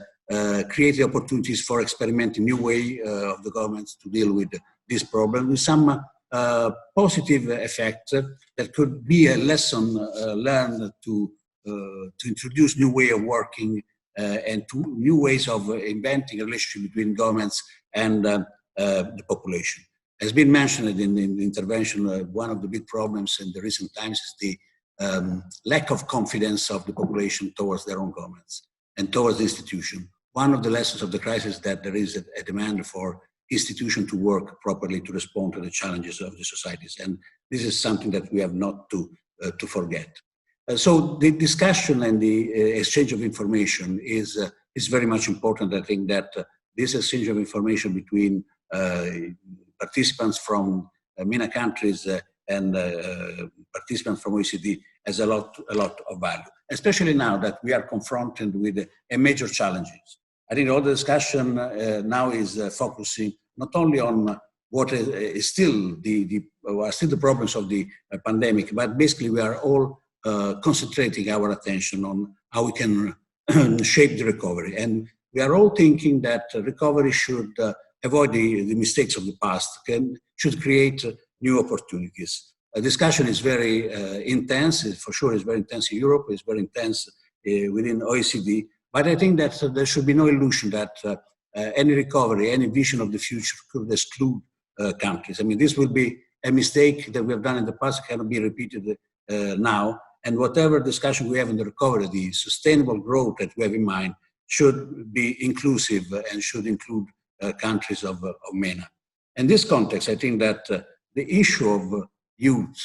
[SPEAKER 8] created opportunities for experimenting new way of the governments to deal with this problem, with some positive effect that could be a lesson learned to introduce new way of working and to new ways of inventing a relationship between governments and the population. As been mentioned in the intervention, one of the big problems in the recent times is the lack of confidence of the population towards their own governments and towards the institution. One of the lessons of the crisis is that there is a demand for institutions to work properly to respond to the challenges of the societies, and this is something that we have not to forget. So the discussion and the exchange of information is very much important. I think that this exchange of information between participants from MENA countries and participants from OECD has a lot of value, especially now that we are confronted with a major challenges. I think all the discussion now is focusing not only on what is still the problems of the pandemic, but basically we are all concentrating our attention on how we can shape the recovery. And we are all thinking that recovery should avoid the mistakes of the past, should create new opportunities. The discussion is very intense, for sure it's very intense in Europe, it's very intense within OECD, but I think that there should be no illusion that any recovery, any vision of the future could exclude countries. I mean, this will be a mistake that we have done in the past, cannot be repeated now, and whatever discussion we have in the recovery, the sustainable growth that we have in mind should be inclusive and should include countries of MENA. In this context, I think that the issue of youth,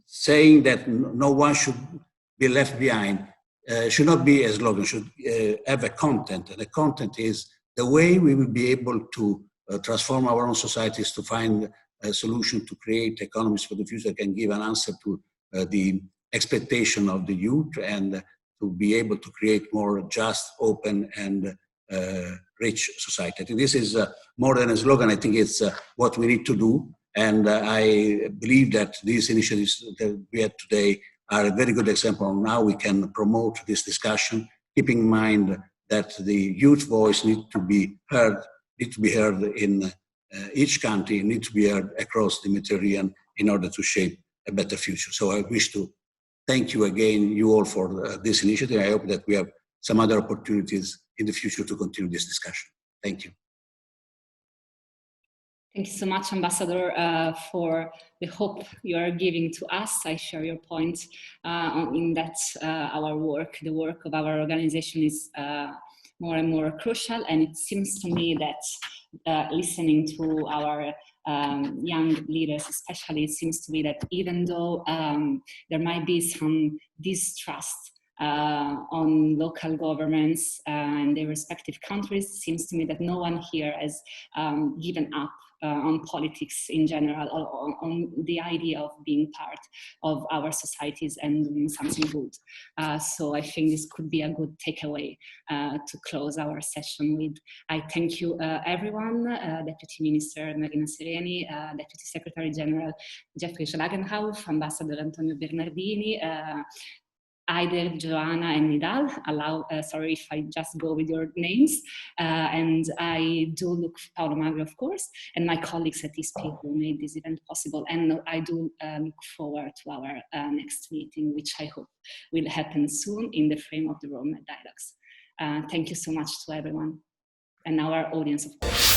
[SPEAKER 8] saying that no one should be left behind, should not be a slogan, should have a content. And the content is the way we will be able to transform our own societies, to find a solution to create economies for the future that can give an answer to the expectation of the youth and to be able to create more just, open, and rich society. I think this is more than a slogan. I think it's what we need to do. And I believe that these initiatives that we had today are a very good example on how we can promote this discussion, keeping in mind that the youth voice needs to be heard in each country, needs to be heard across the Mediterranean in order to shape a better future. So I wish to thank you again, you all, for this initiative. I hope that we have some other opportunities in the future to continue this discussion. Thank you.
[SPEAKER 3] Thank you so much, Ambassador, for the hope you are giving to us. I share your point in that our work, the work of our organization is more and more crucial. And it seems to me that listening to our young leaders, especially, it seems to me that even though there might be some distrust on local governments and their respective countries, it seems to me that no one here has given up on politics in general, or on the idea of being part of our societies and doing something good. So I think this could be a good takeaway to close our session with. I thank you everyone, Deputy Minister Marina Sereni, Deputy Secretary General Jeffrey Schlagenhauf, Ambassador Antonio Bernardini, Hayder, Joana, and Nidal. Sorry if I just go with your names. And I do look for Paolo Magri, of course, and my colleagues at ISPI who made this event possible. And I do look forward to our next meeting, which I hope will happen soon in the frame of the Roundtable dialogues. Thank you so much to everyone and our audience, of course.